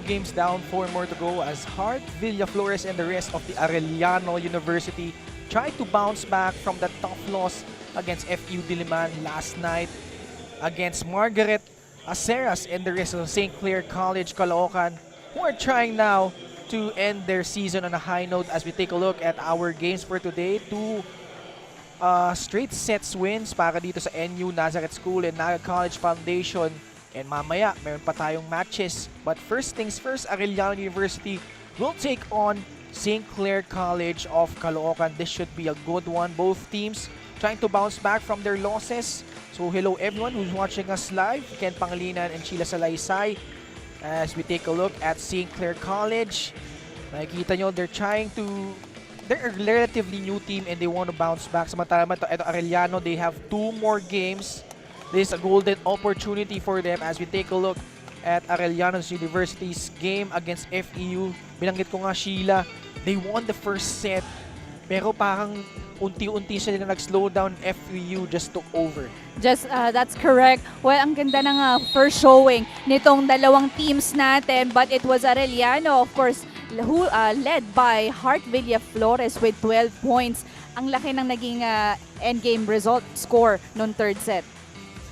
games down, 4 more to go as Hart, Villaflores, and the rest of the Arellano University try to bounce back from the tough loss against FU Diliman last night against Margaret Aceras and the rest of St. Clare College Caloocan, who are trying now to end their season on a high note as we take a look at our games for today. Two straight sets wins para dito sa NU Nazareth School and Naga College Foundation. And mamaya, meron pa tayong matches. But first things first, Arellano University will take on St. Clare College of Caloocan. This should be a good one. Both teams trying to bounce back from their losses. So hello everyone who's watching us live. Ken Pangilinan and Sheila Salaysay. As we take a look at St. Clare College. Nakikita nyo, they're a relatively new team and they want to bounce back. Samantala ito Arellano, they have 2 more games. This is a golden opportunity for them as we take a look at Arellano University's game against FEU. Binanggit ko nga Sheila, they won the first set. Pero parang unti-unti sila na nag-slow down, FEU just took over. That's correct. Well, ang ganda ng first showing nitong dalawang teams natin, but it was Arellano, of course, who led by Hart Villaflores with 12 points. Ang laki ng naging endgame result score nung third set.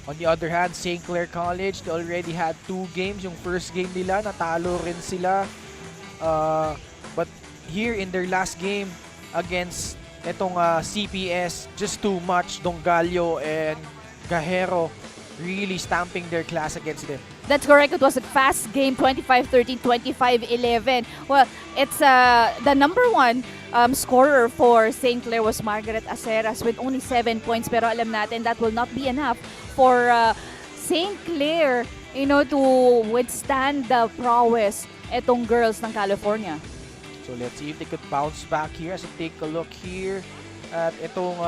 On the other hand, St. Clare College, they already had 2 games. Yung first game nila, natalo rin sila. But here in their last game against itong CPS, just too much. Dongallo and Gajero really stamping their class against them. That's correct. It was a fast game, 25-13, 25-11. Well, it's the number 1 scorer for St. Clare was Margaret Aceras with only 7 points. Pero alam natin that will not be enough for St. Clare, to withstand the prowess etong girls ng California. So let's see if they could bounce back here as we take a look here at itong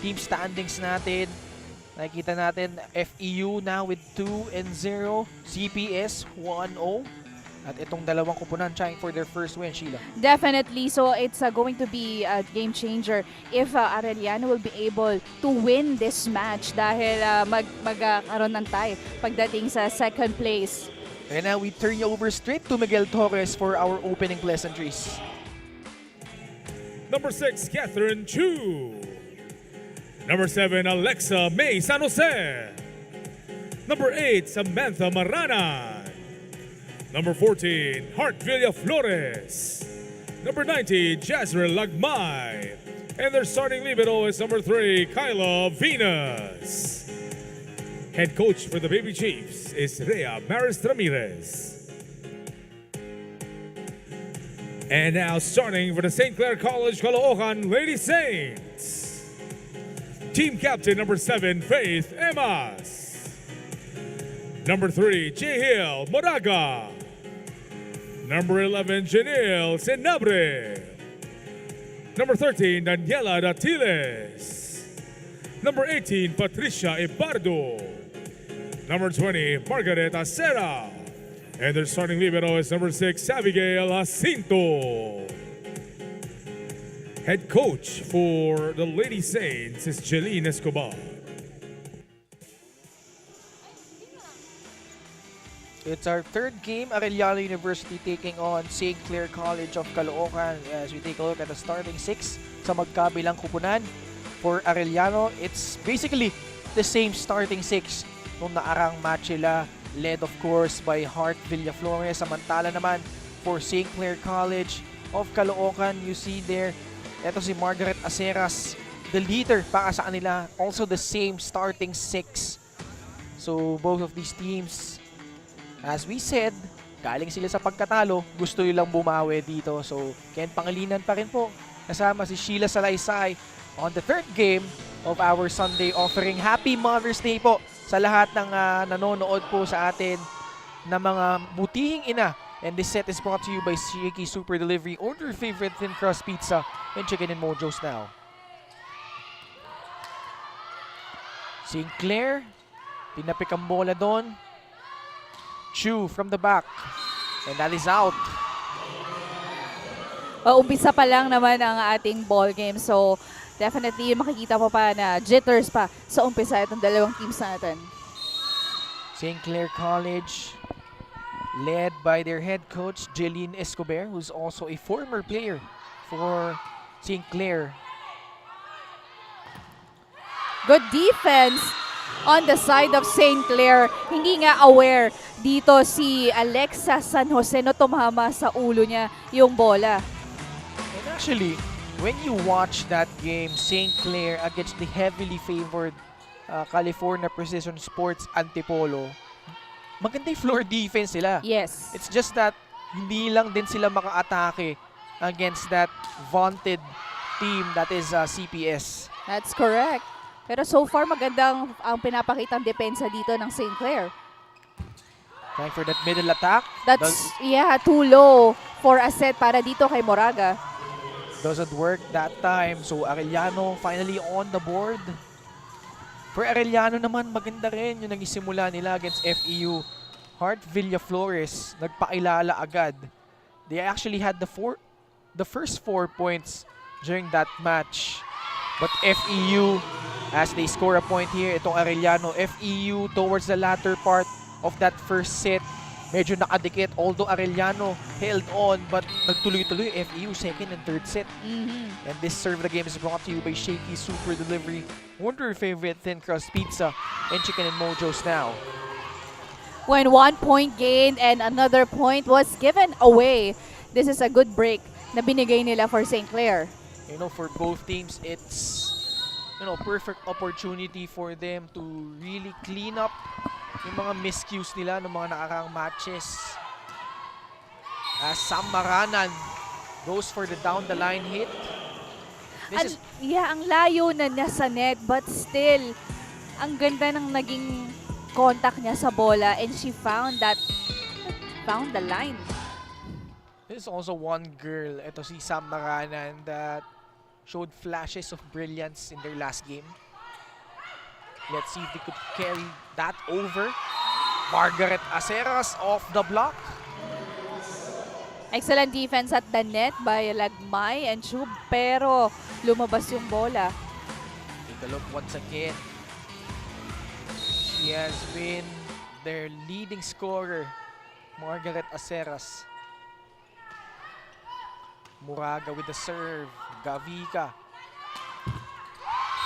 team standings natin. Nakikita natin FEU now with 2-0, CPS 1-0. At itong dalawang kupunan trying for their first win, Sheila. Definitely. So it's going to be a game changer if Arellano will be able to win this match dahil magkaroon ng tie pagdating sa second place. And now we turn you over straight to Miguel Torres for our opening pleasantries. Number 6, Catherine Chu. Number 7, Alexa May San Jose. Number 8, Samantha Marana. Number 14, Hart Villaflores. Number 90, Jazreel Lagmay. And their starting libero is number 3, Kyla Venus. Head coach for the Baby Chiefs is Rhea Maris Ramirez. And now starting for the St. Clare College Caloocan Lady Saints. Team captain number 7, Faith Emas. Number 3, Jihil Moraga. Number 11, Janelle Senabre. Number 13, Daniela Datiles. Number 18, Patricia Ibardo. Number 20, Margaret Acera. And their starting libero is number 6, Abigail Jacinto. Head coach for the Lady Saints is Jeline Escobar. It's our third game, Arellano University taking on St. Clare College of Caloocan. As we take a look at the starting 6 sa magkabilang kupunan. For Arellano, it's basically the same starting 6 nung naarang match nila, led of course by Hart Villaflores. Samantala naman for St. Clare College of Caloocan, you see there, eto si Margaret Aceras, the leader para sa kanila, also the same starting 6. So both of these teams, as we said, galing sila sa pagkatalo, gusto nilang bumawi dito. So, Ken Pangilinan pa rin po. Kasama si Sheila Salaysay on the third game of our Sunday offering. Happy Mother's Day po sa lahat ng nanonood po sa atin na mga butihing ina. And this set is brought to you by Shakey Super Delivery. Order your favorite thin crust pizza and chicken and mojos now. St. Clare, pinapik ang bola doon. Chu from the back. And that is out. Umpisa pa lang naman ang ating ball game. So, definitely makikita pa na jitters pa sa umpisa itong dalawang teams natin. St. Clare College led by their head coach, Jeline Escobar, who's also a former player for St. Clair. Good defense on the side of St. Clair. Hindi nga aware dito si Alexa San Jose no tumama sa ulo niya yung bola. And actually, when you watch that game, St. Clair against the heavily favored California Precision Sports Antipolo, maganda yung floor defense nila. Yes. It's just that hindi lang din sila maka-atake against that vaunted team that is CPS. That's correct. Pero so far magandang ang pinapakitang depensa dito ng St. Clair. Trying for that middle attack. That's, too low for a set para dito kay Moraga. Doesn't work that time. So Arellano finally on the board. For Arellano naman, maganda rin yung nagisimula nila against FEU. Hart Villaflores, nagpakilala agad. They actually had the first 4 points during that match. But FEU, as they score a point here, itong Arellano, FEU towards the latter part of that first set, medyo nakadikit. Although Arellano held on, but nagtuloy-tuloy FEU second and third set. And this serve of the game is brought to you by Shakey Super Delivery. Wonder your favorite thin crust pizza and chicken and mojos now. When 1 point gained and another point was given away, this is a good break na binigay nila for St. Clair. You know, for both teams, it's, you know, perfect opportunity for them to really clean up yung mga miscues nila ng mga nakakang matches. As Sam Maranan goes for the down the line hit. Ang layo na niya sa net, but still, ang ganda ng naging contact niya sa bola, and she found the line. There's also one girl, ito si Sam Maranan, that showed flashes of brilliance in their last game. Let's see if they could carry that over. Margaret Aceras off the block. Excellent defense at the net by Lagmay and Chub, pero lumabas yung bola. Take a look once again. She has been their leading scorer, Margaret Aceras. Moraga with the serve. Gavika.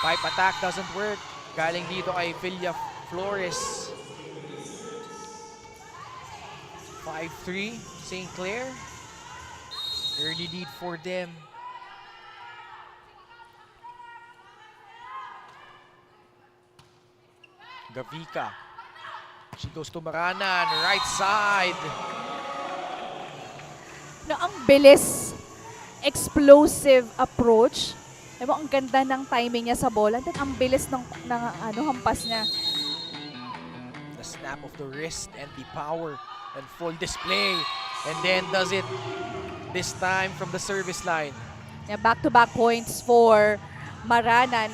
Pipe attack doesn't work. Galing dito kay Villa Flores. 5-3, St. Clair. Early lead for them. Gavika. She goes to Maranan, right side. No, ang bilis, explosive approach. Diba, ang ganda ng timing niya sa bola. Then ang bilis ng hampas niya. The snap of the wrist and the power and full display. And then does it this time from the service line. Yeah, back-to-back points for Maranan.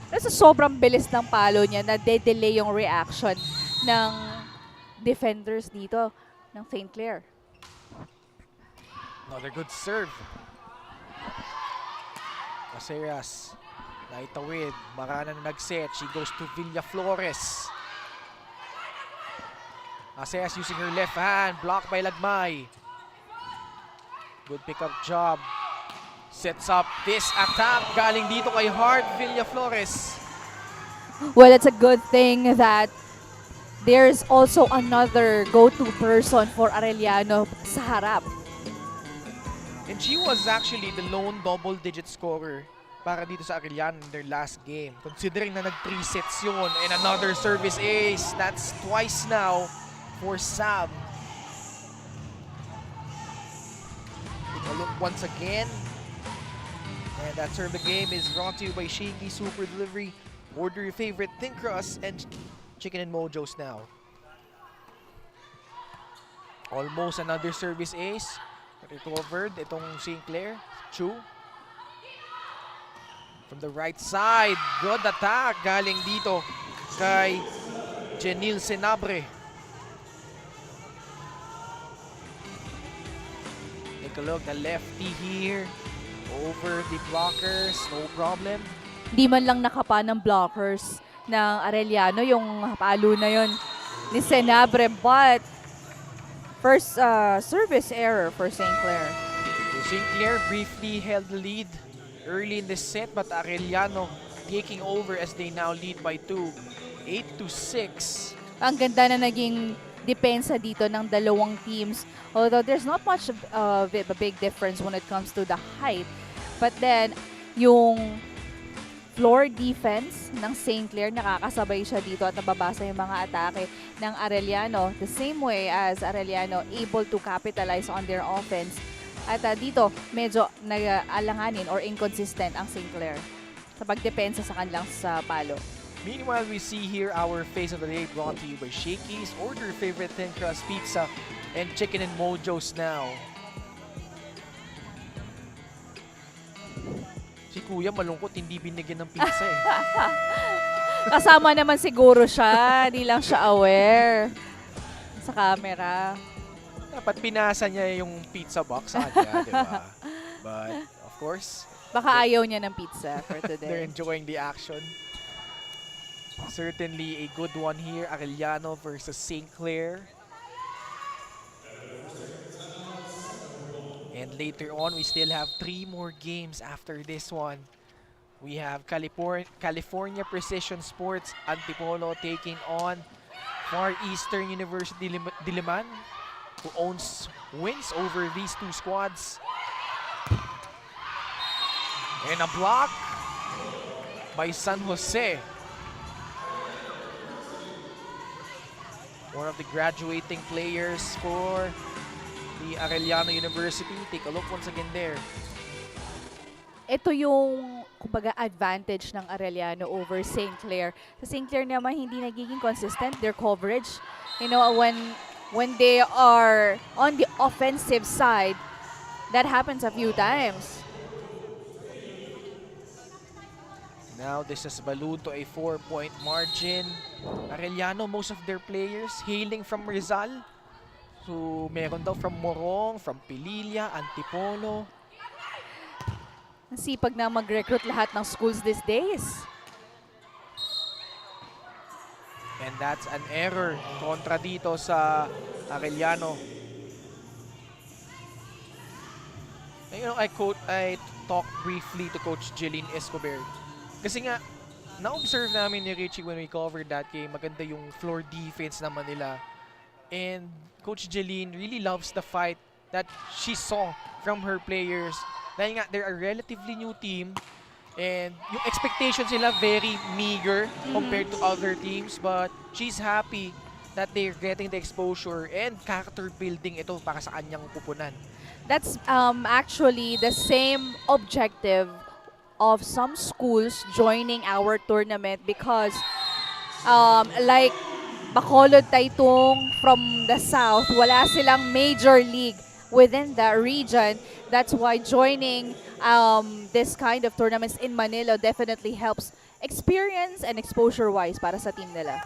Pero sa sobrang bilis ng palo niya, na de-delay yung reaction ng defenders dito ng St. Clair. Another good serve. Aceras, naitawid. Maranan na nag-set. She goes to Villa Flores. Aceras using her left hand. Blocked by Lagmay. Good pick-up job. Sets up this attack. Galing dito kay Hart Villa Flores. Well, it's a good thing that there's also another go-to person for Arellano sa harap. And she was actually the lone double-digit scorer para dito sa Arellano in their last game. Considering na nag-3 sets yun. And another service ace. That's twice now for Sam. Take a look once again. And that serve the game is brought to you by Shakey Super Delivery. Order your favorite thin crust and chicken and mojos now. Almost another service ace. Recovered itong St. Clair. Chu. From the right side. Good attack. Galing dito kay Jenil Senabre. Take a look. The lefty here. Over the blockers. No problem. Di man lang nakapa ng blockers ng Arellano yung palo na yon ni Senabre, but First service error for St. Clair. So St. Clair briefly held the lead early in the set, but Arellano taking over as they now lead by 2, 8-6. Ang ganda na naging depensa dito ng dalawang teams. Although there's not much of a big difference when it comes to the height. But then, yung floor defense ng St. Clair, nakakasabay siya dito at nababasa yung mga atake ng Arellano. The same way as Arellano able to capitalize on their offense. At dito, medyo nag-alanganin or inconsistent ang St. Clair sa pagdepensa sa kanilang sa palo. Meanwhile, we see here our face of the day brought to you by Shakey's. Order your favorite thin crust pizza and chicken and mojos now. Si Kuya malungkot, hindi binigyan ng pizza eh. Kasama naman siguro siya, hindi lang siya aware sa camera. Dapat pinasa niya yung pizza box sa kanya, di ba? But, of course, Baka ayaw niya ng pizza for they're today. enjoying the action. Certainly a good one here. Arellano versus St. Clair. And later on, we still have 3 more games after this one. We have California Precision Sports Antipolo taking on Far Eastern University Diliman, who wins over these 2 squads. And a block by San Jose. One of the graduating players for the Arellano University. Take a look once again there. Ito yung, kumbaga, advantage ng Arellano over St. Clair. Sa St. Clair naman, hindi nagiging consistent their coverage. You know, when they are on the offensive side, that happens a few times. Now this has ballooned to a 4-point margin. Arellano, most of their players hailing from Rizal. So meron daw from Morong, from Pililla, Antipolo. Ang sipag na mag-recruit lahat ng schools these days. And that's an error kontra dito sa Arellano. You know, I talked briefly to Coach Jeline Escobar. Kasi nga, na-observe namin ni Richie when we covered that game, maganda yung floor defense naman nila. And Coach Jeline really loves the fight that she saw from her players. Dahil nga, they're a relatively new team. And yung expectations nila very meager compared to other teams. But she's happy that they're getting the exposure and character building ito para sa kanyang pupunan. That's actually the same objective of some schools joining our tournament because like Bacolod Taytong from the south, wala silang major league within the region. That's why joining this kind of tournaments in Manila definitely helps experience and exposure-wise para sa team nila.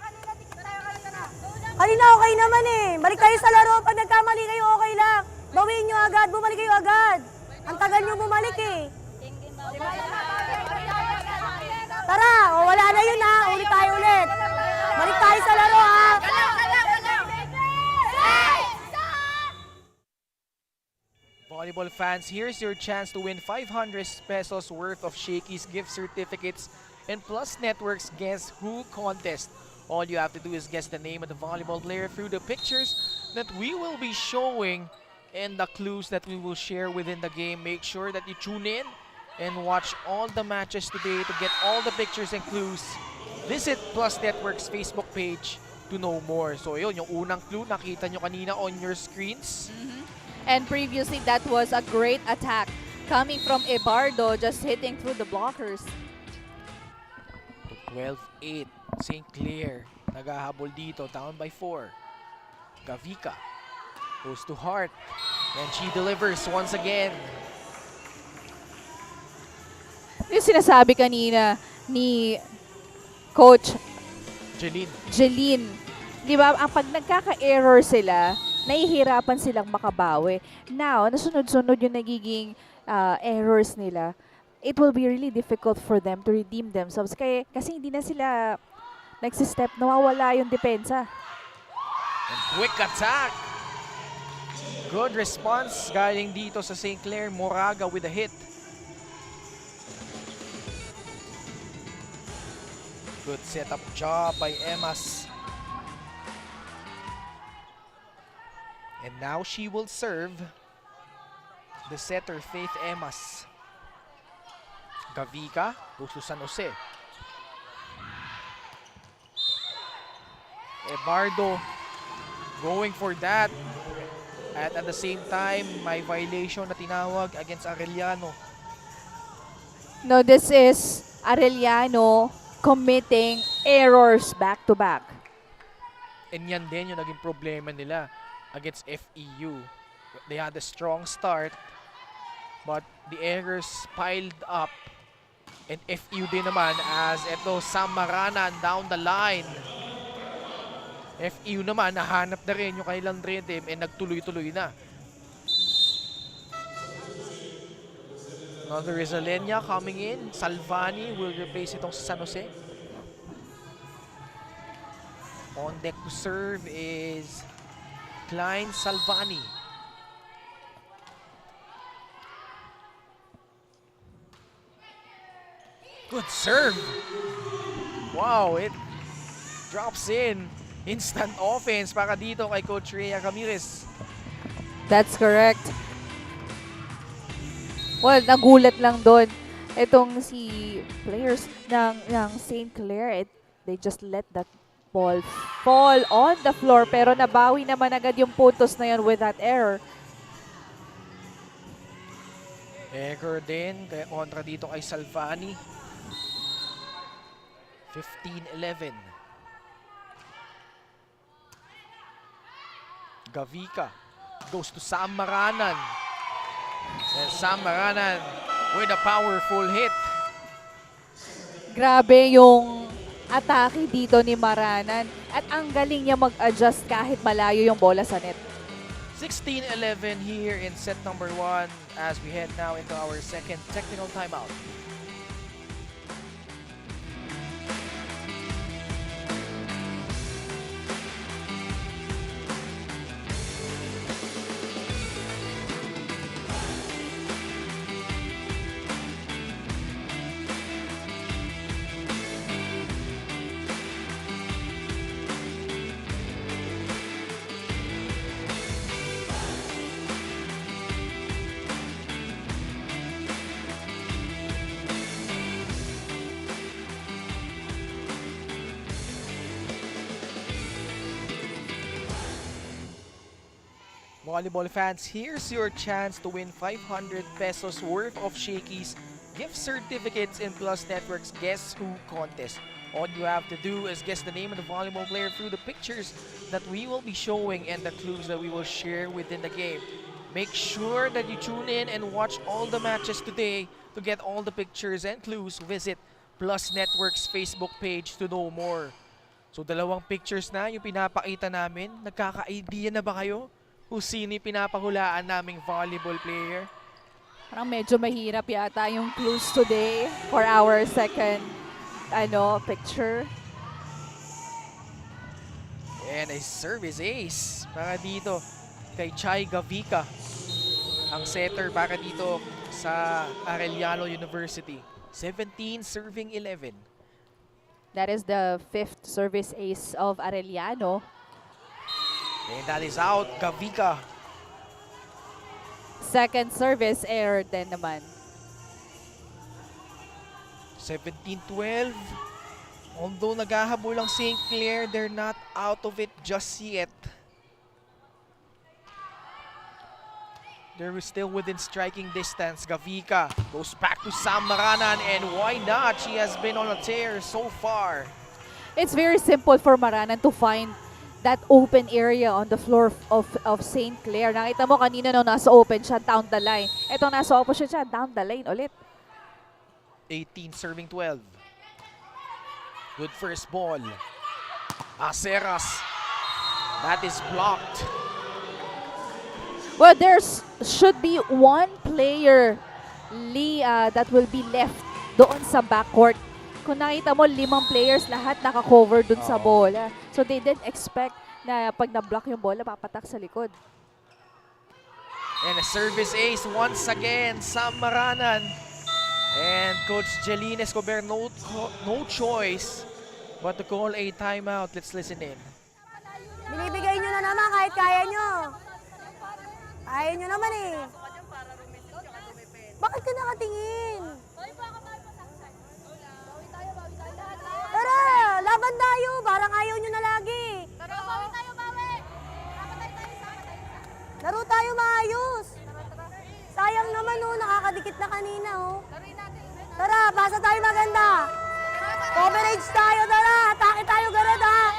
Kanina okay naman eh. Balik kayo sa laro. Pag nagkamali kayo, okay lang. Bawiin nyo agad, bumalik kayo agad. Ang tagal nyo bumalik eh. Tara, o wala na yun ha. Ulit tayo ulit. Balik tayo sa laro ha. Volleyball fans, here's your chance to win 500 pesos worth of Shakey's gift certificates and Plus Network's Guess Who contest. All you have to do is guess the name of the volleyball player through the pictures that we will be showing and the clues that we will share within the game. Make sure that you tune in and watch all the matches today to get all the pictures and clues. Visit Plus Network's Facebook page to know more. So yun, yung unang clue nakita nyo kanina on your screens. And previously, that was a great attack coming from Ebardo, just hitting through the blockers. 12-8, St. Clair nagahabol dito, down by 4. Gavika goes to Hart and she delivers once again. Yung sinasabi kanina ni Coach Jeline. Di ba, ang pag nagkaka-error sila, nahihirapan silang makabawi. Now, nasunod-sunod yung nagiging errors nila. It will be really difficult for them to redeem themselves. Kasi hindi na sila nagsistep, nawawala yung depensa. And quick attack Good response galing dito sa St. Clair. Moraga with a hit. Good setup job by Emas. And now she will serve the setter Faith Emas. Gavika goes to San Jose. Ebardo going for that. At the same time, may violation na tinawag against Arellano. No, this is Arellano committing errors back-to-back. And yan din yung naging problema nila against FEU. They had a strong start, but the errors piled up. And FEU din naman as ito Samaranan down the line. FEU naman nahanap na rin yung kanilang rhythm and nagtuloy-tuloy na. Another Rizalenia coming in. Salvani will replace itong San Jose. On deck to serve is Klein Salvani. Good serve. Wow, it drops in. Instant offense para dito kay Coach Rhea Ramirez. That's correct. Well, nagulat lang doon. Itong si players ng St. Clair, they just let that ball fall on the floor. Pero nabawi naman agad yung puntos na yun with that error. Error din kontra dito kay Salvani. 15-11. Gavika goes to Sam Maranan. And Sam Maranan with a powerful hit. Grabe yung atake dito ni Maranan. At ang galing niya mag-adjust kahit malayo yung bola sa net. 16-11 here in set number 1 as we head now into our second technical timeout. Volleyball fans, here's your chance to win 500 pesos worth of Shakey's gift certificates in Plus Network's Guess Who contest. All you have to do is guess the name of the volleyball player through the pictures that we will be showing and the clues that we will share within the game. Make sure that you tune in and watch all the matches today to get all the pictures and clues. Visit Plus Network's Facebook page to know more. So dalawang pictures na yung pinapakita namin. Nagkaka-idea na ba kayo? Kung sino yung pinapahulaan naming volleyball player? Parang medyo mahirap yata yung clues today for our second picture. And a service ace para dito kay Chai Gavika. Ang setter para dito sa Arellano University. 17 serving 11. That is the 5th service ace of Arellano. And that is out, Gavika. Second service error din naman. 17-12. Although naghahabol ang St. Clair, they're not out of it just yet. They're still within striking distance. Gavika goes back to Sam Maranan, and why not? She has been on a tear so far. It's very simple for Maranan to find that open area on the floor of St. Clair. Nakita mo kanina nung nasa open siya, down the line. Ito nasa open siya, down the lane ulit. 18 serving 12. Good first ball. Aceras. That is blocked. Well, should be one player, that will be left doon sa backcourt. Kung nakita mo, 5 players lahat naka-cover dun sa bola. So they didn't expect na pag na-block yung bola, papatak sa likod. And a service ace once again, Sam Maranan. And Coach Jeline Escobar, no choice but to call a timeout. Let's listen in. Binibigay nyo na naman kahit kaya nyo. Kaya nyo naman eh. Bakit ka nakatingin? Tara, laban tayo. Parang ayaw nyo na lagi. Laro tayo maayos. Sayang naman oh, nakakadikit na kanina oh. Tara, pasa tayo maganda. Coverage tayo, tara. Atake tayo ganun ha.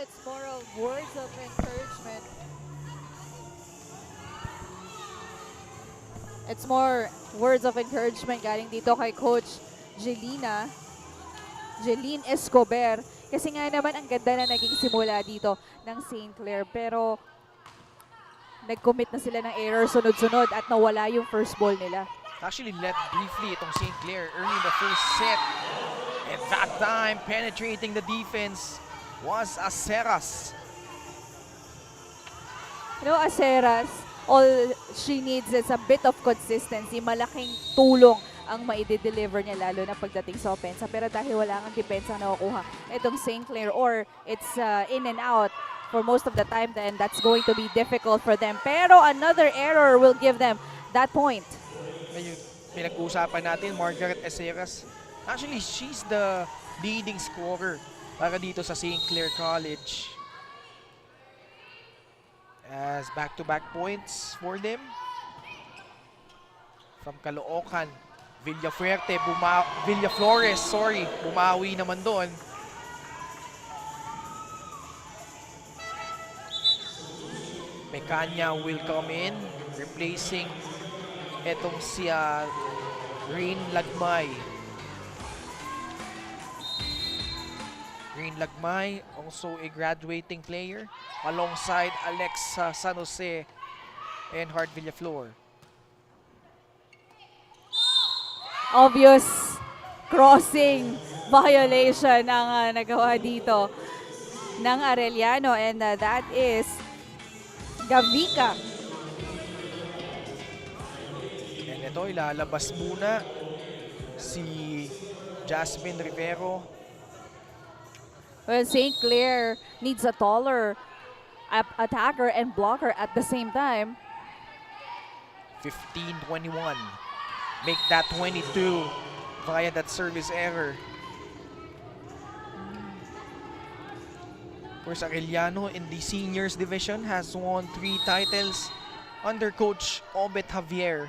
It's more of words of encouragement. It's more words of encouragement galing dito kay Coach Jeline Escobar. Kasi nga naman ang ganda na naging simula dito ng St. Clair. Pero nag-commit na sila ng error sunod-sunod at nawala yung first ball nila. Actually led briefly itong St. Clair early in the first set. And that time, penetrating the defense was Aceras. You know, Aceras, all she needs is a bit of consistency. Malaking tulong ang maide-deliver niya lalo na pagdating sa opensa. Pero dahil wala kang depensa na nakukuha itong St. Clair or it's in and out for most of the time, then that's going to be difficult for them. Pero another error will give them that point. Ngayon, pinag-uusapan natin, Margaret Aceras. Actually, she's the leading scorer para dito sa St. Clair College. As back-to-back points for them. From Caloocan, Villaflores, bumawi naman doon. Mecania will come in, replacing etong si Rain Lagmay. Rain Lagmay, also a graduating player, alongside Alexa San Jose and Hart Villaflor. Obvious crossing violation ang nagawa dito ng Arellano, and that is Gavica. And ito, ilalabas muna si Jasmine Rivero. Well, St. Clair needs a taller attacker and blocker at the same time. 15-21. Make that 22 via that service error. Of course, Arellano in the seniors division has won 3 titles under Coach Obet Javier,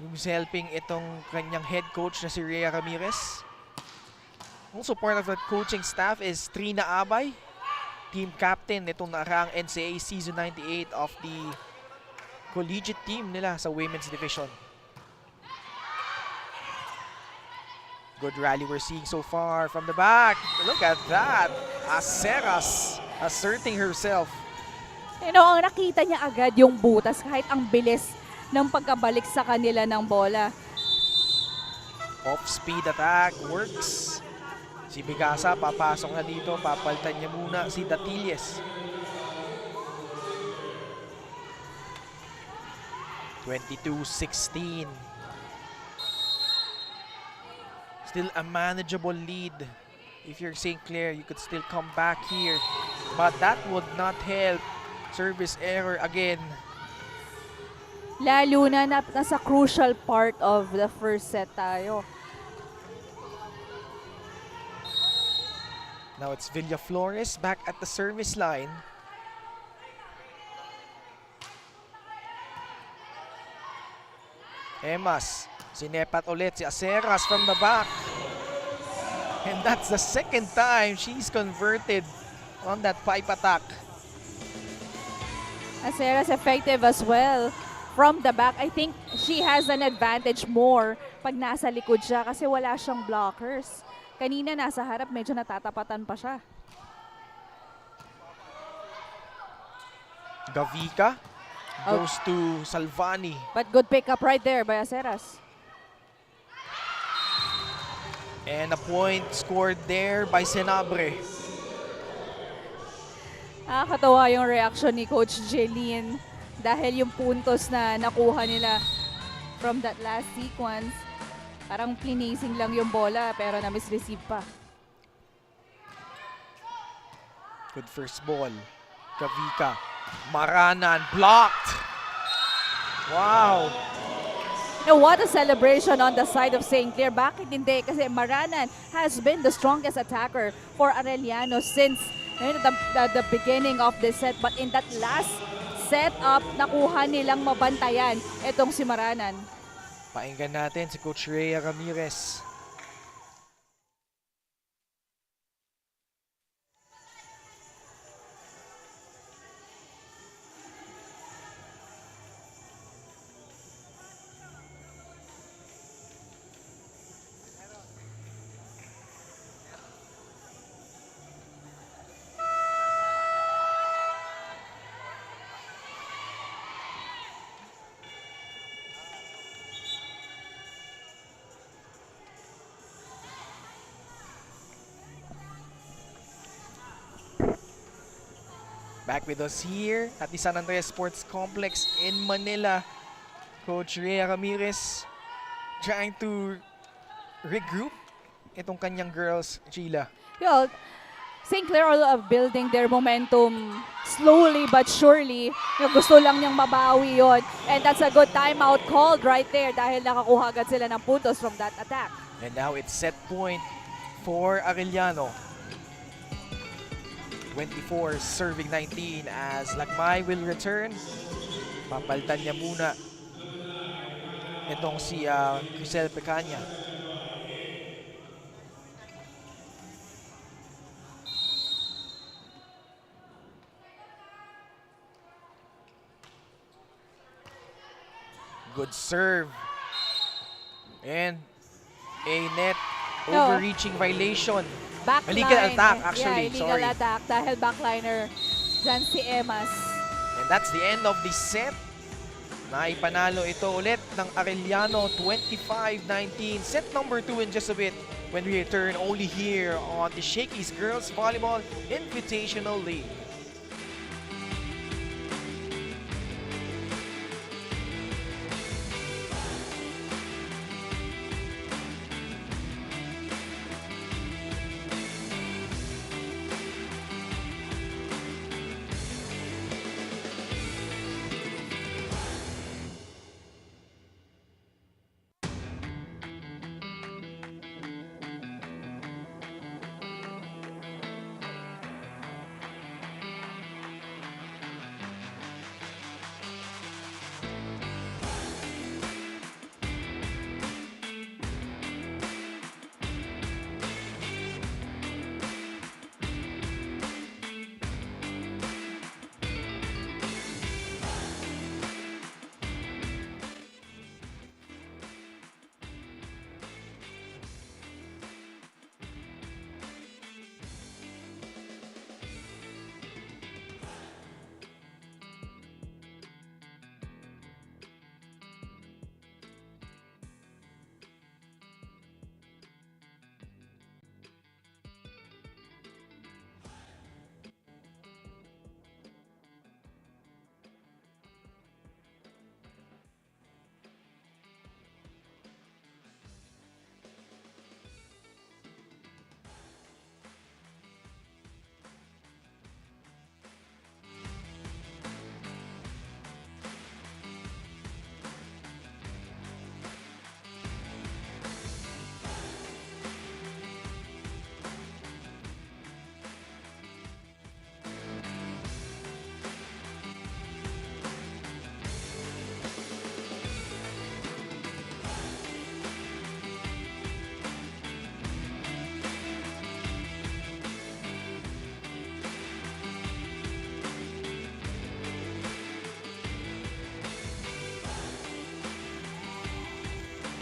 who's helping itong kanyang head coach na si Rhea Ramirez. Also part of the coaching staff is Trina Abay, team captain nitong nakaraang NCAA Season 98 of the collegiate team nila sa women's division. Good rally we're seeing so far from the back. Look at that. Aceras asserting herself. You know, ang nakita niya agad yung butas kahit ang bilis ng pagkabalik sa kanila ng bola. Off-speed attack works. Si Bigasa papasok na dito. Papalitan niya muna si Datilles. 22-16. Still a manageable lead. If you're St. Clair, you could still come back here. But that would not help. Service error again. Lalo na nasa crucial part of the first set tayo. Now it's Villaflores back at the service line. Emas, sinepat ulit si Aceras from the back. And that's the second time she's converted on that pipe attack. Aceras effective as well from the back. I think she has an advantage more pag nasa likod siya kasi wala siyang blockers. Kanina nasa harap, medyo natatapatan pa siya. Gavica goes to Salvani. But good pickup right there by Aceras. And a point scored there by Senabre. Nakakatawa yung reaction ni Coach Jeline dahil yung puntos na nakuha nila from that last sequence, parang plinacing lang yung bola pero na-misreceive pa. Good first ball. Kavika. Maranan. Blocked. Wow. Now, what a celebration on the side of St. Clair. Bakit hindi? Kasi Maranan has been the strongest attacker for Arellano since the beginning of the set. But in that last setup, nakuha nilang mabantayan itong si Maranan. Painggan natin si Coach Rhea Ramirez. Back with us here at the San Andreas Sports Complex in Manila. Coach Rhea Ramirez trying to regroup itong kanyang girls, Sheila. Well, St. Clair are building their momentum slowly but surely. Yung gusto lang niyang mabawi yon. And that's a good timeout called right there dahil nakakuha agad sila ng puntos from that attack. And now it's set point for Arellano. 24 serving 19 as Lakmay will return. Papalitan niya muna itong si Crisel Pecanya. Good serve. And a net overreaching violation. Backline. Illegal attack, actually. Yeah, illegal attack dahil backliner dyan si Emas. And that's the end of the set. Naipanalo ito ulit ng Arellano 25-19. Set number 2 in just a bit when we return only here on the Shakey's Girls Volleyball Invitational League.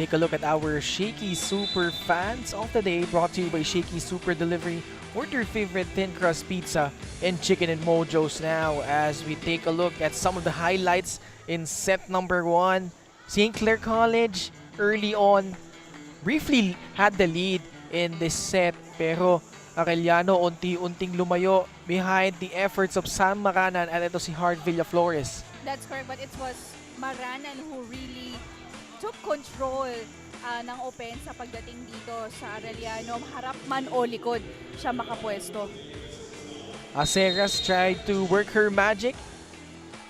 Take a look at our Shakey Super Fans of the Day, brought to you by Shakey Super Delivery. Order your favorite thin crust pizza and chicken and mojos now as we take a look at some of the highlights in set number 1. St. Clare College early on briefly had the lead in this set pero Arellano unti-unting lumayo behind the efforts of Sam Maranan at ito si Hart Villaflores. That's correct, but it was Maranan who really took control ng opensa pagdating dito sa Arellano. Harap man o likod siya makapwesto. Aceras tried to work her magic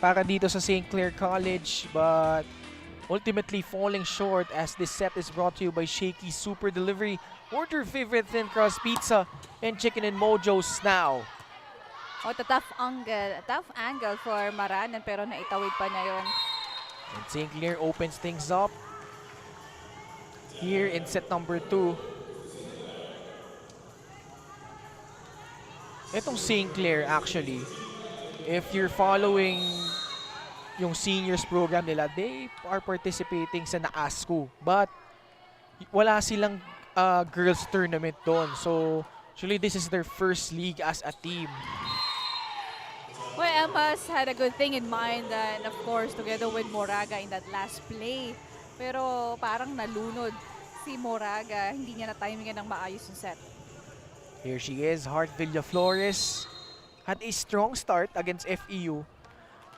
para dito sa St. Clare College but ultimately falling short as this set is brought to you by Shakey Super Delivery. Order favorite thin crust pizza and chicken and mojos now. Oh, tough angle for Maranan pero naitawid pa niya yun. And St. Clair opens things up here in set number 2. Itong St. Clair actually, if you're following yung seniors program nila, they are participating sa NAASCO. But wala silang girls tournament doon. So actually this is their first league as a team. Well, Emma's had a good thing in mind and of course together with Moraga in that last play. Pero parang nalunod si Moraga. Hindi niya na-timingan ng maayos yung set. Here she is, Hart Villaflores. Had a strong start against FEU.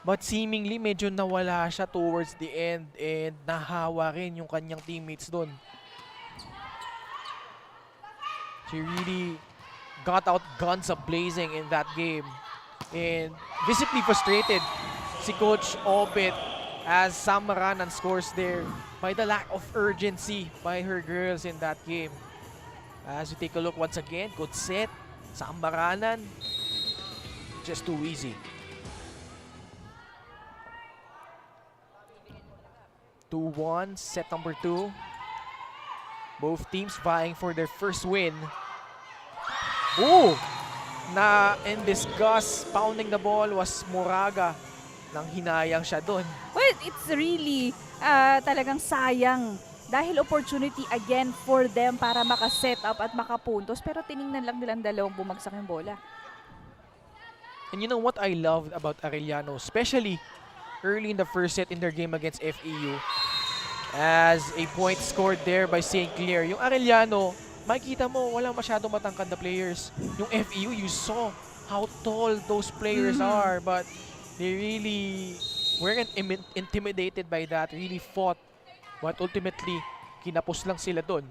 But seemingly medyo nawala siya towards the end and nahawa rin yung kanyang teammates doon. She really got out guns a-blazing in that game. And visibly frustrated si Coach Obit as Sam Maranan scores there by the lack of urgency by her girls in that game. As we take a look once again, good set, Sam Maranan, just too easy. 2-1, set number 2. Both teams vying for their first win. Oh! Na in disgust, pounding the ball was Moraga. Nang hinayang siya doon. Well, it's really talagang sayang dahil opportunity again for them para makaset up at makapuntos pero tiningnan lang nilang dalawang bumagsak yung bola. And you know what I loved about Arellano, especially early in the first set in their game against FEU, as a point scored there by St. Clair. Yung Arellano, makikita mo, walang masyadong matangkad na players. Yung FEU, you saw how tall those players are, but they really weren't intimidated by that, really fought. But ultimately, kinapos lang sila doon.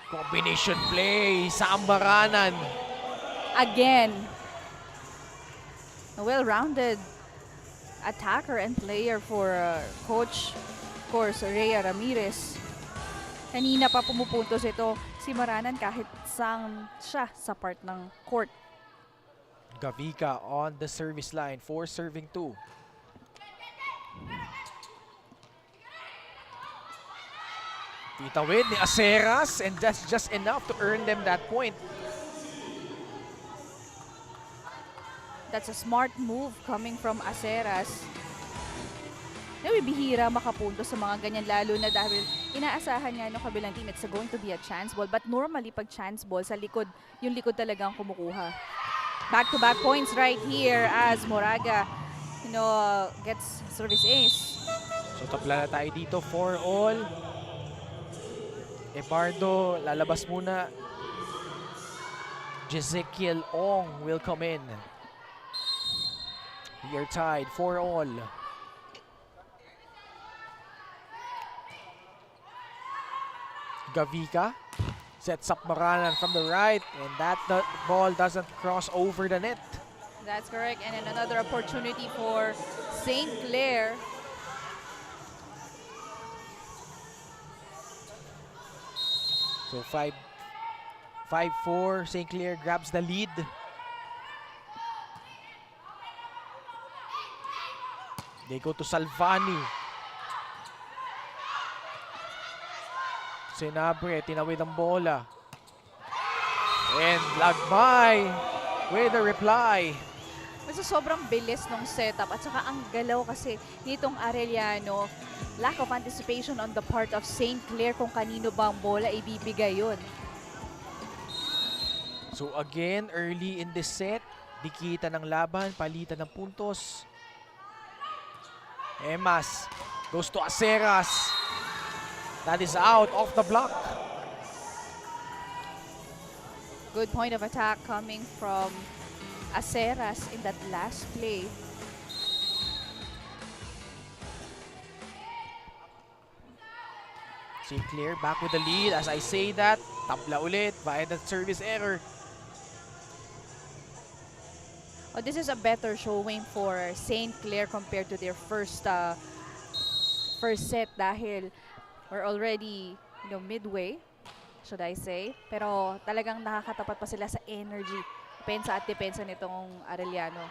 Combination play, Sam Maranan. Again, a well-rounded attacker and player for Coach, of course, Rhea Ramirez. Kanina pa pumupuntos ito si Maranan kahit sang siya sa part ng court. Gavika on the service line for serving 2. Titawid ni Aceras and that's just enough to earn them that point. That's a smart move coming from Aceras. Bihira makapunto sa mga ganyan lalo na dahil inaasahan nga ng kabilang team it's going to be a chance ball but normally pag chance ball sa likod, yung likod talagang kumukuha. Back-to-back points right here as Moraga, gets service ace. So tapla na tayo dito for all. Ebardo, lalabas muna. Jezekiel Ong will come in. We are tied for all. Gavika sets up Maranan from the right and that ball doesn't cross over the net. That's correct. And then another opportunity for St. Clair. So 5-4, St. Clair grabs the lead. They go to Salvani. Sinabre, tinawid ang bola. And Lagmay with a reply. Kasi sobrang bilis ng setup at saka ang galaw kasi nitong Arellano. Lack of anticipation on the part of St. Clair kung kanino ba ang bola ibibigay yun. So again, early in this set, dikita ng laban, palitan ng puntos. Emas goes to Aceras. That is out off the block. Good point of attack coming from Aceras in that last play. St. Clair back with the lead. As I say that, tabla ulit via that service error. Oh, this is a better showing for St. Clair compared to their first set dahil we're already midway, should I say. Pero talagang nakakatapat pa sila sa energy. Depensa at depensa nitong Arellano.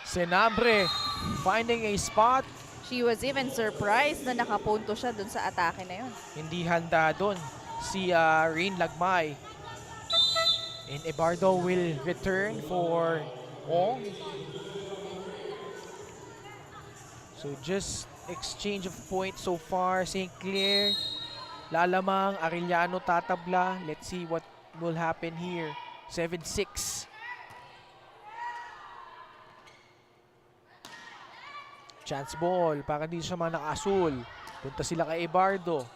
Senabre finding a spot. She was even surprised na nakapunto siya dun sa atake na yun. Hindi handa doon si Rain Lagmay. And Ebardo will return for Ong. So just exchange of points so far. St. Clair lalamang, Arellano tatabla. Let's see what will happen here. 7-6. Chance ball para dito sa mga naka-asul. Punta sila kay Ebardo.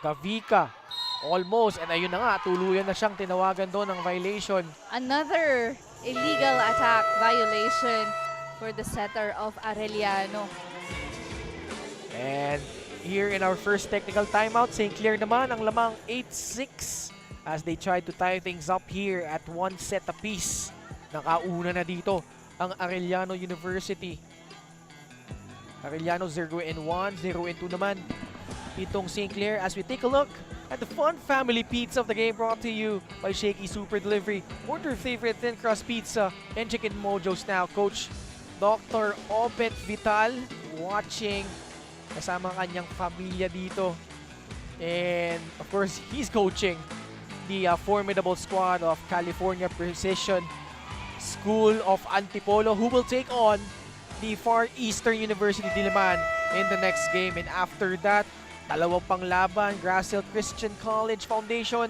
Kavika. Almost. And ayun na nga, tuluyan na siyang tinawagan doon ng violation. Another illegal attack violation for the setter of Arellano. And here in our first technical timeout, St. Clair naman ang lamang 8-6 as they try to tie things up here at one set apiece. Nakauna na dito ang Arellano University. Arellano 0-1, 0-2 naman itong St. Clair as we take a look at the fun family pizza of the game brought to you by Shakey Super Delivery. Order favorite thin crust pizza and chicken mojos now. Coach Dr. Obet Vital watching kasama kanyang pamilya dito. And of course, he's coaching the formidable squad of California Precision School of Antipolo who will take on the Far Eastern University Diliman in the next game. And after that, dalawang panglaban, Grassel Christian College Foundation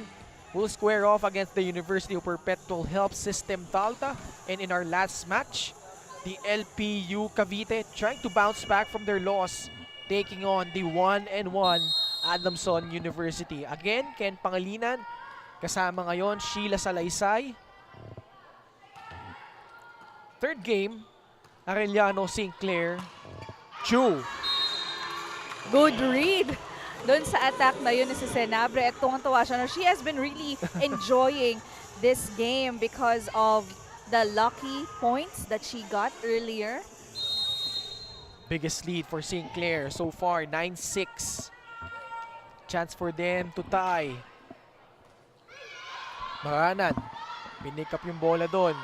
will square off against the University of Perpetual Help System Talta. And in our last match, the LPU Cavite trying to bounce back from their loss, taking on the 1-1 Adamson University. Again, Ken Pangalinan, kasama ngayon Sheila Salaysay. Third game, Arellano St. Clair. Chu. Good read doon sa attack na yun ni si Senabre at tuwang-tuwa siya. She has been really enjoying this game because of the lucky points that she got earlier. Biggest lead for St. Clair so far, 9-6. Chance for them to tie. Maranan, pinik up yung bola doon.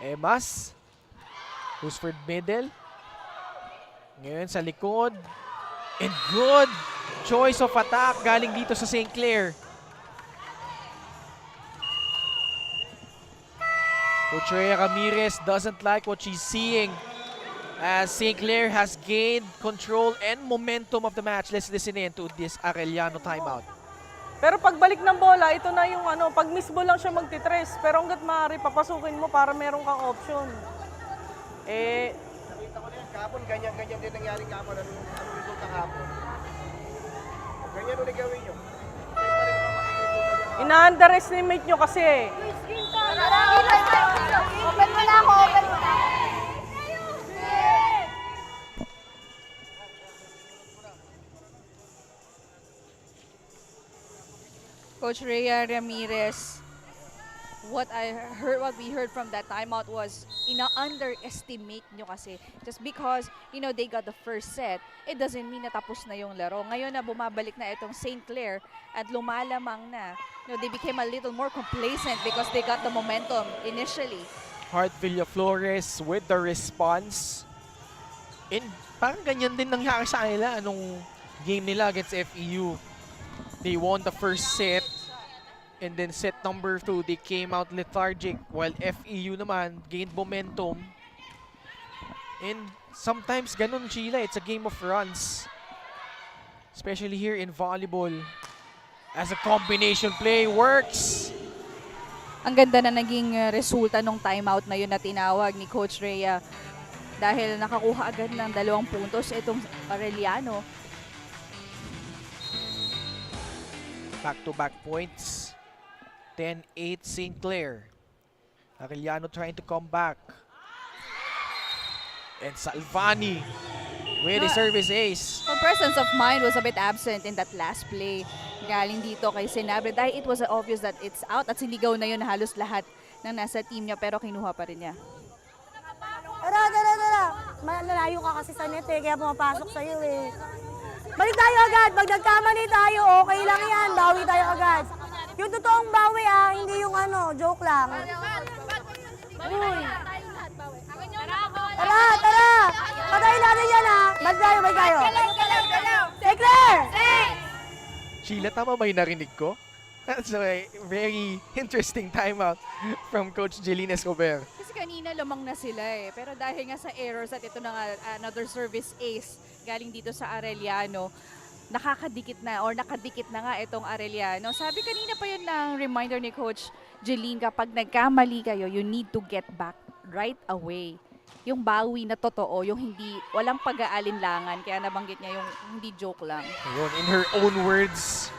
Emas, Husford middle. Ngayon sa likod. And good choice of attack galing dito sa St. Clair. Coach Rhea Ramirez doesn't like what she's seeing as St. Clair has gained control and momentum of the match. Let's listen in to this Arellano timeout. Pero pagbalik ng bola, ito na yung pag miss ball lang siya magtitres. Pero hanggat maaari, papasukin mo para meron kang option. Nakita ko na yan, kahapon, ganyan-ganyan din nangyari kahapon. Ano result ng kahapon? Ganyan ulit gawin nyo. Ina-underestimate nyo kasi. Open mo na ako, open mo na. Coach Rhea Ramirez, what we heard from that timeout was ina-underestimate nyo kasi just because they got the first set, it doesn't mean na tapos na yung laro. Ngayon na bumabalik na itong St. Clair at lumalamang na, they became a little more complacent because they got the momentum initially. Hart Villaflores with the response. And parang ganyan din nangyari sa kanila anong game nila against FEU. They won the first set, and then set number 2, they came out lethargic, while FEU naman gained momentum. And sometimes ganun, Sheila, it's a game of runs. Especially here in volleyball. As a combination play works. Ang ganda na naging resulta nung timeout na yun na tinawag ni Coach Rhea dahil nakakuha agad ng 2 puntos itong Arellano. Back-to-back points. 10-8 St. Clair. Arellano trying to come back. And Salvani with a service ace. Well, presence of mind was a bit absent in that last play. Galing dito kay Senabre dahil it was obvious that it's out at sinigaw na yun halos lahat ng nasa team niya pero kinuha pa rin niya. Tara. Malalayo ka kasi sa net kaya pumapasok sa'yo Balik tayo agad. Pag nagkamali tayo, okay lang yan. Bawi tayo agad. Yung totoong bawi hindi yung joke lang. Uy. Tara! Patayin natin yan Balik tayo. Hey, Claire! Sheila, tama ba yung narinig ko? That's a very interesting timeout from Coach Jeline Escobar. Kasi kanina lumang na sila pero dahil nga sa errors at ito na nga another service ace galing dito sa Arellano, nakadikit na nga itong Arellano. Sabi kanina pa yun ng reminder ni Coach Jeline, kapag nagkamali kayo, you need to get back right away. Yung bawi na totoo, yung walang pag-aalinlangan, kaya nabanggit niya yung hindi joke lang. Ayun, in her own words,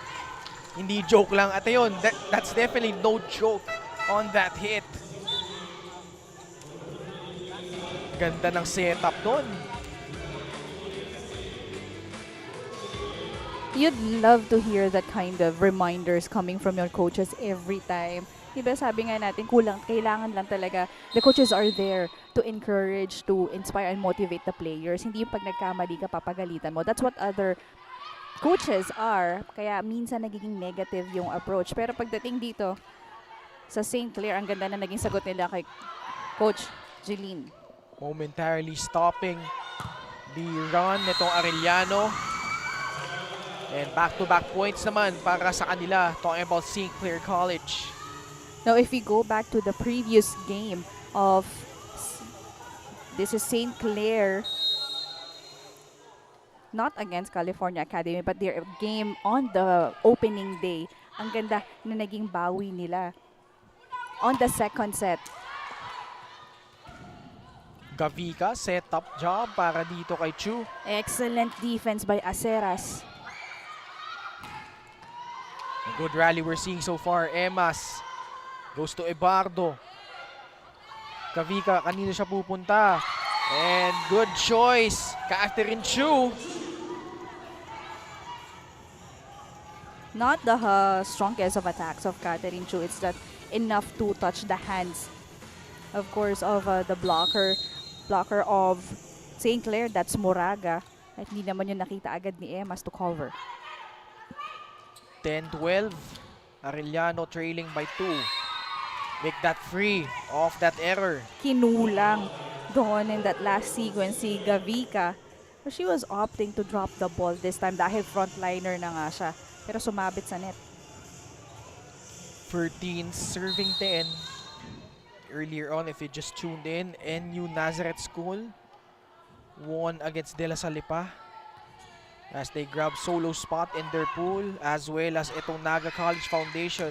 hindi joke lang. At ayun, that's definitely no joke on that hit. Ganda ng setup doon. You'd love to hear that kind of reminders coming from your coaches every time. Diba sabi nga natin, kailangan lang talaga, the coaches are there to encourage, to inspire and motivate the players. Hindi yung pag nagkamali ka, papagalitan mo. That's what other coaches are. Kaya minsan nagiging negative yung approach. Pero pagdating dito sa St. Clair, ang ganda na naging sagot nila kay Coach Jeline. Momentarily stopping the run nitong Arellano. And back-to-back points naman para sa kanila, talking about St. Clair College. Now, if we go back to the previous game of this is St. Clair, not against California Academy, but their game on the opening day. Ang ganda na naging bawi nila on the second set. Gavika, set-up job para dito kay Chu. Excellent defense by Aceras. A good rally we're seeing so far. Emas goes to Ebardo. Gavika, kanino siya pupunta? And good choice, Catherine Chu. Not the strongest of attacks of Catherine Chu. It's that enough to touch the hands, of course, of the blocker of St. Clair. That's Moraga. At hindi naman yung nakita agad ni Emas to cover. 10-12. Arellano trailing by 2. Make that free off that error. Kinulang doon in that last sequence si Gavika. But she was opting to drop the ball this time dahil frontliner na nga siya. Pero sumabit sa net. 13 serving 10. Earlier on, if you just tuned in, NU Nazareth School won against De La Salle pa as they grab solo spot in their pool, as well as itong Naga College Foundation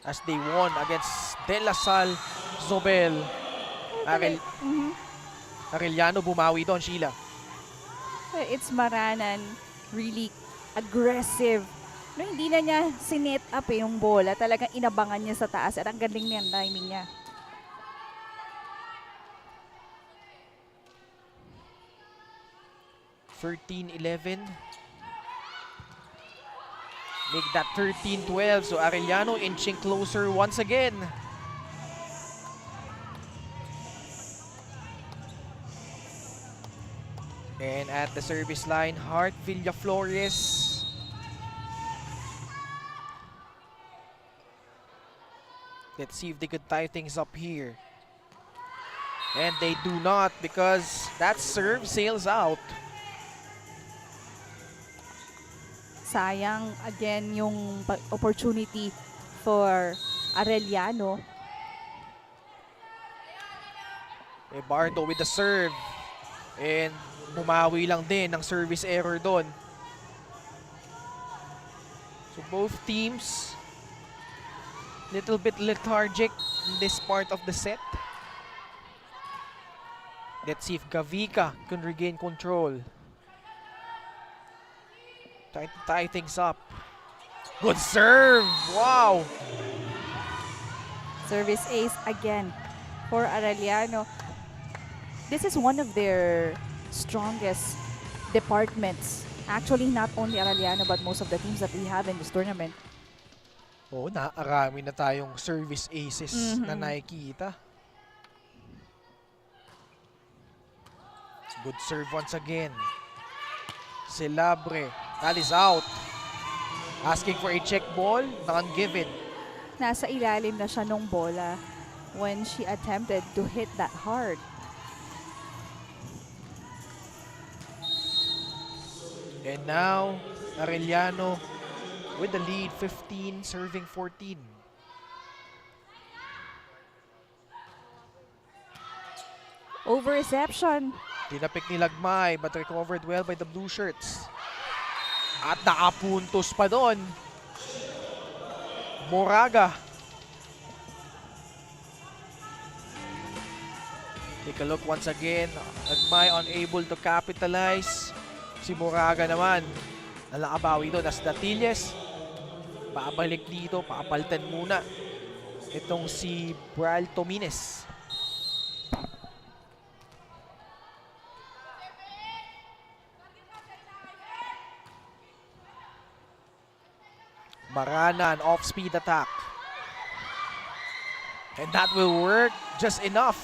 as they won against De La Salle Zobel. Arellano bumawi doon, Sheila. It's Maranan, really aggressive. No, hindi na niya sinet up yung bola. Talagang inabangan niya sa taas at ang galing niya, timing niya. (13-11). Make that 13-12. So Arellano inching closer once again. And at the service line, Hart Villaflores. Let's see if they could tie things up here. And they do not, because that serve sails out. Sayang again yung opportunity for Arellano. Ebardo with the serve. And bumawi lang din ng service error doon. So both teams little bit lethargic in this part of the set. Let's see if Gavika can regain control. Try to tie things up. Good serve. Wow. Service ace again for Arellano. This is one of their strongest departments. Actually, not only Arellano but most of the teams that we have in this tournament. Oh, naarami na tayong service aces na nakikita. Good serve once again. Celabre. That is out. Asking for a check ball. Non-given. Nasa ilalim na siya nung bola when she attempted to hit that hard. And now, Arellano with the lead, 15, serving 14. Over reception. Tinapik ni Lagmay but recovered well by the blue shirts. At nakapuntos pa doon. Moraga. Take a look once again. Lagmay unable to capitalize. Si Moraga naman nakabawi doon as Datilles. Babalik dito, papalitan muna itong si Bral Tomines. Marana, an off-speed attack. And that will work just enough.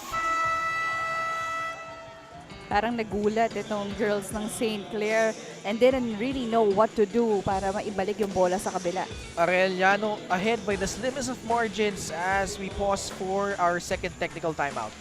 Parang nagulat itong girls ng St. Clare and didn't really know what to do para maibalik yung bola sa kabila. Arellano ahead by the slimmest of margins as we pause for our second technical timeout.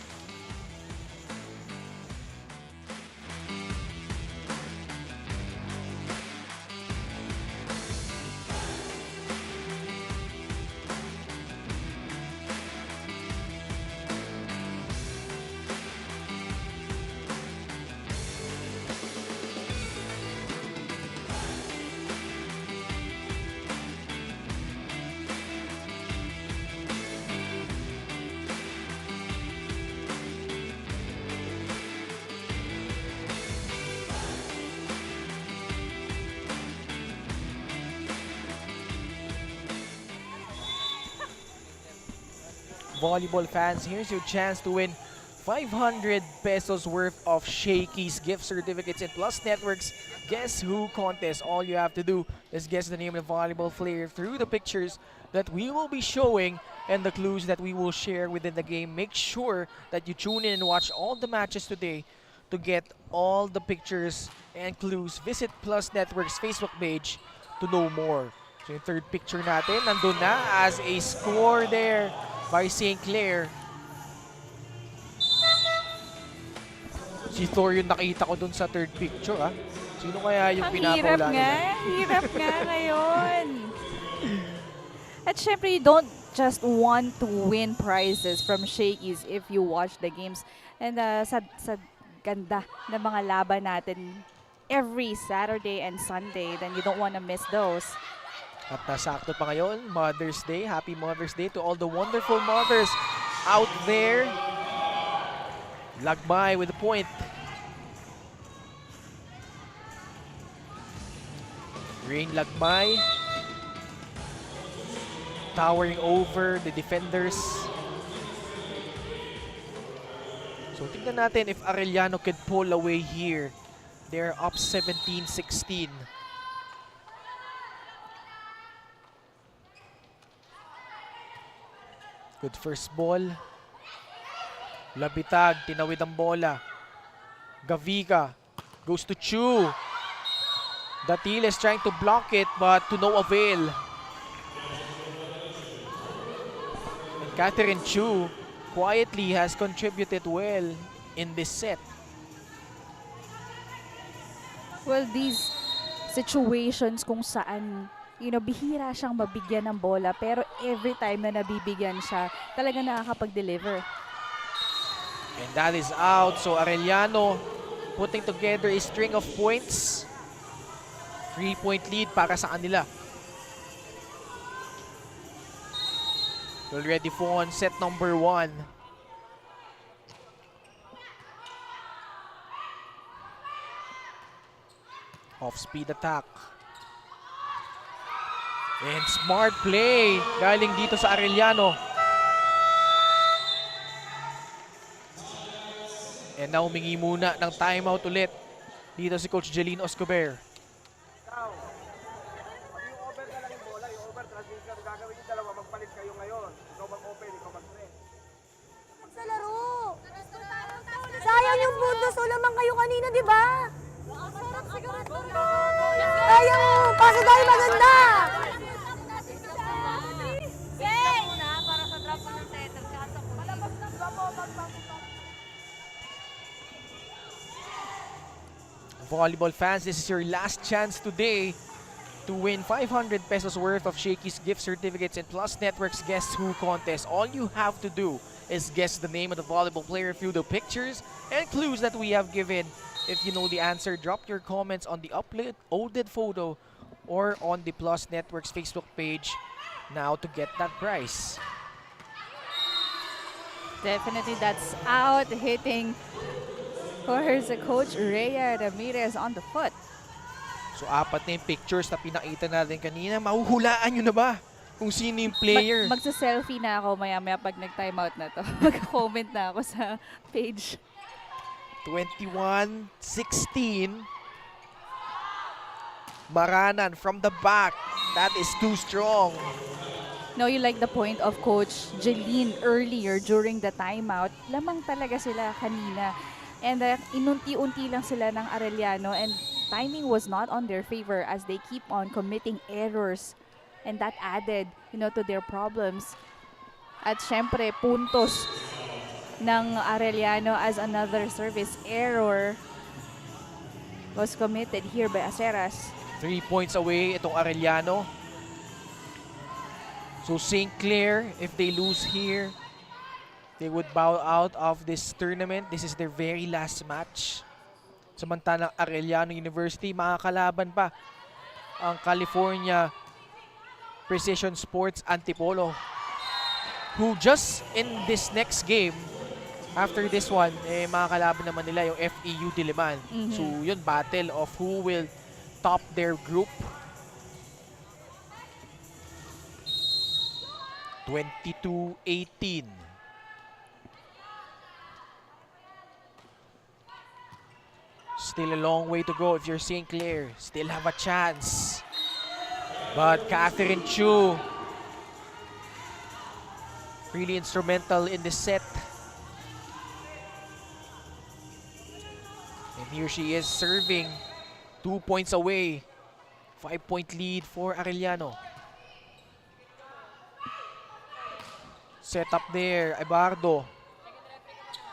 Volleyball fans, here's your chance to win 500 pesos worth of Shakey's gift certificates and Plus Network's Guess Who contest. All you have to do is guess the name of the volleyball player through the pictures that we will be showing and the clues that we will share within the game. Make sure that you tune in and watch all the matches today to get all the pictures and clues. Visit Plus Network's Facebook page to know more. So yung third picture natin, nandun na as a score there by St. Clare. Si Thor yung nakita ko dun sa third picture, ha? Sino kaya yung pinapaulan nila? Hirap nga ngayon. At syempre, you don't just want to win prizes from Shakey's if you watch the games. And sa ganda ng mga laban natin every Saturday and Sunday, then you don't want to miss those. At nasakto pa ngayon, Mother's Day. Happy Mother's Day to all the wonderful mothers out there. Lagmay with a point. Rain Lagmay. Towering over the defenders. So tingnan natin if Arellano could pull away here. They're up 17-16. Good first ball. Labitag, tinawid ang bola. Gavica goes to Chu. Datilles trying to block it but to no avail. And Catherine Chu quietly has contributed well in this set. Well, these situations kung saan bihira siyang mabigyan ng bola pero every time na nabibigyan siya, talaga nakakapag-deliver. And that is out. So Arellano putting together a string of points. 3-point lead para sa kanila. Already on set number 1. Off-speed attack. And smart play galing dito sa Arellano. And now humingi muna ng timeout ulit dito si Coach Jeline Oscober. Ikaw, pag yung over ka lang yung bola, yung over transition, gagawin yung dalawa, magpalit kayo ngayon. Ikaw mag-open, ikaw mag-press. Sa laro. Sayang yung puntos. Lamang kayo kanina, di ba? Sayang mo. Pasa tayo maganda. Volleyball fans, this is your last chance today to win 500 pesos worth of Shakey's gift certificates and Plus Network's Guess Who contest. All you have to do is guess the name of the volleyball player through the pictures and clues that we have given. If you know the answer, drop your comments on the uploaded photo or on the Plus Network's Facebook page now to get that prize. Definitely that's out, hitting course Coach Rhea Ramirez on the foot. So apat na yung pictures na pinakita natin kanina. Mahuhulaan nyo na ba kung sino yung player? Magsa-selfie na ako maya-maya pag nag-timeout na to. Mag-comment na ako sa page. 21-16. Maranan from the back. That is too strong. No, you like the point of Coach Jeline earlier during the timeout. Lamang talaga sila kanina. And inunti-unti lang sila ng Arellano and timing was not on their favor as they keep on committing errors. And that added, to their problems. At syempre, puntos ng Arellano as another service error was committed here by Aceras. 3 points away itong Arellano. So St. Clair, if they lose here, they would bow out of this tournament. This is their very last match. Samantalang Arellano University, makakalaban pa ang California Precision Sports Antipolo, who just in this next game, after this one, makakalaban naman nila yung FEU Diliman. So yun, battle of who will top their group. 22-18. Still a long way to go if you're St. Clair. Still have a chance. But Catherine Chu, really instrumental in this set. And here she is serving. 2 points away. 5-point lead for Arellano. Set up there, Ibardo.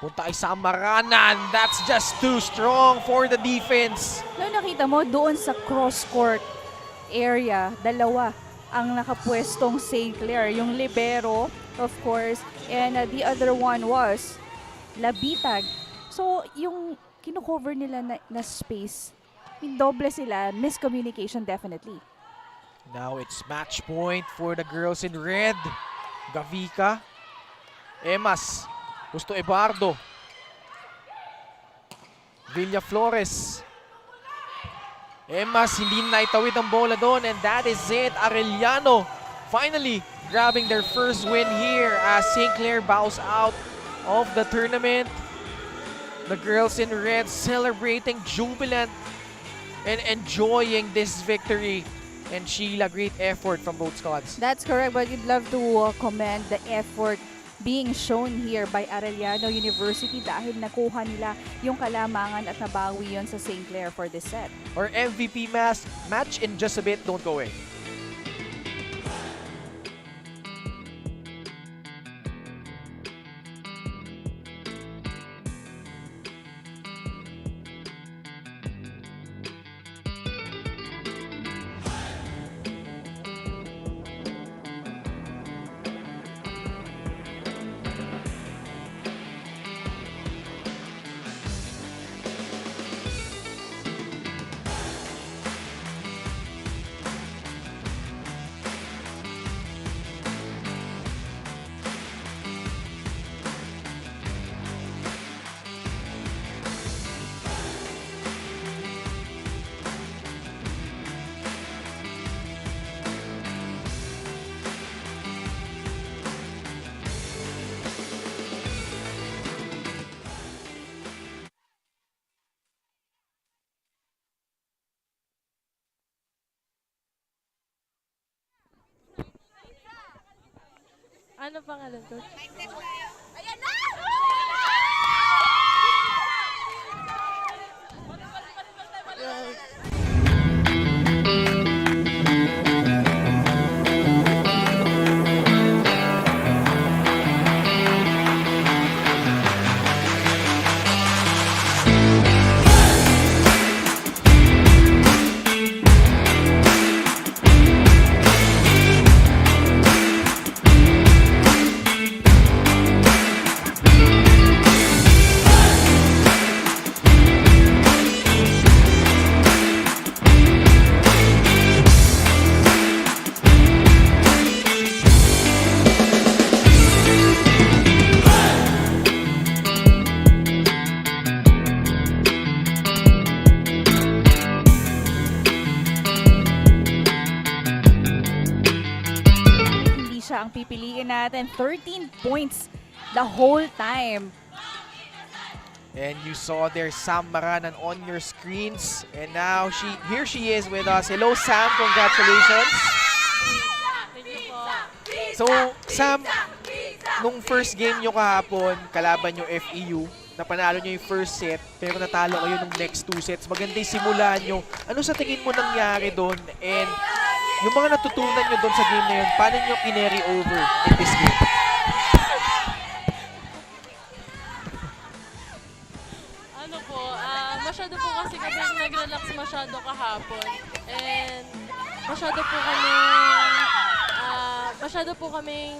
Punta kay Samaranan. That's just too strong for the defense. No, nakita mo doon sa cross-court area, dalawa ang nakapwestong St. Clair. Yung libero, of course, and the other one was Labitag. So, yung kino-cover nila na space, yung doble sila, miscommunication definitely. Now it's match point for the girls in red. Gavika. Emas. Gusto Ebardo. Villa Flores. Emas, hindi naitawid ang bola doon, and that is it. Arellano finally grabbing their first win here as St. Clair bows out of the tournament. The girls in red celebrating, jubilant, and enjoying this victory. And Sheila, great effort from both squads. That's correct, but you'd love to commend the effort being shown here by Arellano University dahil nakuha nila yung kalamangan at nabawi yun sa St. Clair for this set. Our MVP match in just a bit. Don't go away. Ano pangalan ko? Ayan na! Hindi siya ang pipiliin natin. 13 points the whole time. And you saw there Sam Maranan on your screens. And now here she is with us. Hello Sam, congratulations. Thank you po. So Sam, nung first game nyo kahapon, kalaban nyo FEU, napanalo nyo yung first set, pero natalo kayo nung next 2 sets. Maganda yung simula nyo. Ano sa tingin mo nangyari doon? And yung mga natutunan nyo doon sa game na yun, paano nyo kinary over in this game? Ano po, masyado po kasi kami nag-relax masyado kahapon. And masyado po kaming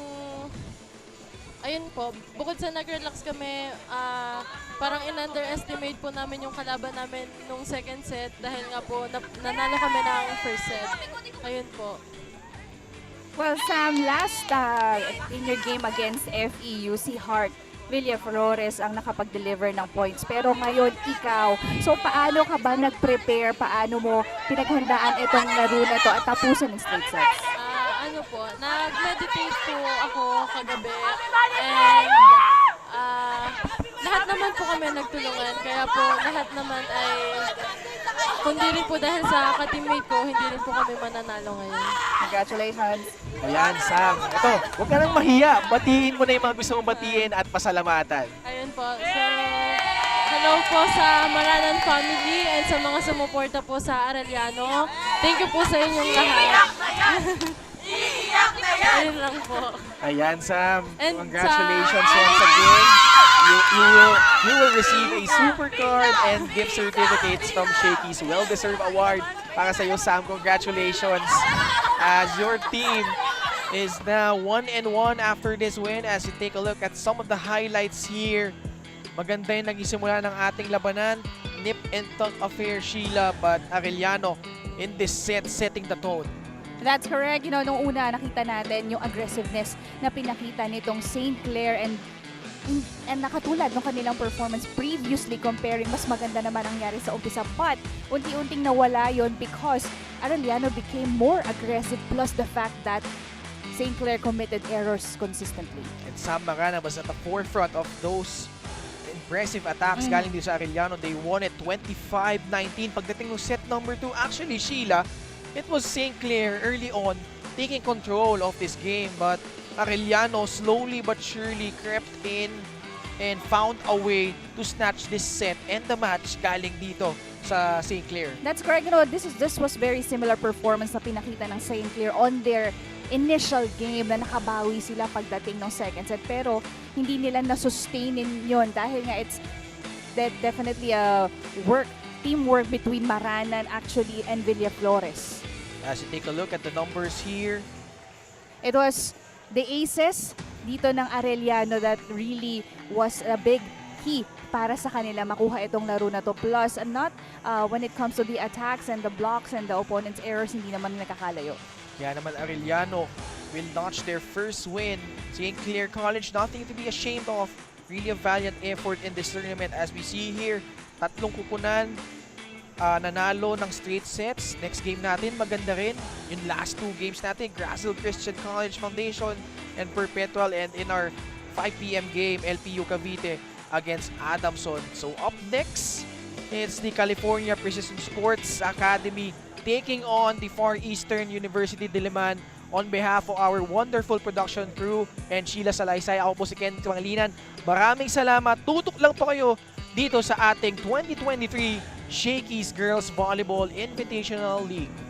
ayun po, bukod sa nag-relax kami, parang in-underestimate po namin yung kalaban namin nung second set dahil nga po nanalo kami ng first set. Ayun po. Well, Sam, last in your game against FEU, si Hart Villaflores ang nakapag-deliver ng points. Pero ngayon, ikaw. So, paano ka ba nag-prepare? Paano mo pinaghandaan itong laro na to at tapusan ng straight sets? Ano po, nag-meditate po ako kagabi and lahat naman po kami nagtulungan. Kaya po lahat naman ay, kundi rin po dahil sa ka-teammate ko, hindi rin po kami mananalo ngayon. Congratulations. Ayan, Sam. Ito, huwag ka nang mahiya. Batiin mo na yung mga gusto mong batiin at pasalamatan. Ayun po. So, hello po sa Maranan family and sa mga sumuporta po sa Arellano. Thank you po sa inyong lahat. Ayun lang po. Ayan, Sam. And Congratulations sa- once again. You will receive a super card and gift certificates from Shakey's well-deserved award para sa iyo, Sam. Congratulations. As your team is now 1-1 after this win. As you take a look at some of the highlights here, maganda yung nagisimula ng ating labanan. Nip and tuck affair, Sheila, but Arellano in this set setting the tone. That's correct. You know, nung una nakita natin yung aggressiveness na pinakita nitong St. Clair and nakatulad ng kanilang performance previously comparing, mas maganda naman ang nangyari sa umpisa. But unti-unting nawala yon because Arellano became more aggressive plus the fact that St. Clair committed errors consistently. And Sam Marana was at the forefront of those impressive attacks galing dito sa Arellano. They won it 25-19. Pagdating ng set number 2, actually, Sheila, it was St. Clair early on taking control of this game, but Arellano slowly but surely crept in and found a way to snatch this set and the match galing dito sa St. Clair. That's correct. You know, this was very similar performance na pinakita ng St. Clair on their initial game na nakabawi sila pagdating ng second set, pero hindi nila na-sustainin yon dahil nga it's definitely a teamwork between Maranan actually and Villaflores. As you take a look at the numbers here, It was the aces dito ng Arellano that really was a big key para sa kanila makuha itong laro na to. Plus, not when it comes to the attacks and the blocks and the opponent's errors, hindi naman nakakalayo. kaya naman Arellano will notch their first win. St. Clair College, nothing to be ashamed of. Really a valiant effort in this tournament. As we see here, tatlong kupunan, nanalo ng straight sets. Next game natin, maganda rin. Yung last 2 games natin, Grassil Christian College Foundation and Perpetual. And in our 5 p.m. game, LPU Cavite against Adamson. So up next, it's the California Precision Sports Academy taking on the Far Eastern University Diliman On behalf of our wonderful production crew and Sheila Salaysay, ako po si Ken Pangilinan. Maraming salamat. Tutok lang po kayo dito sa ating 2023 Shakey's Girls Volleyball Invitational League.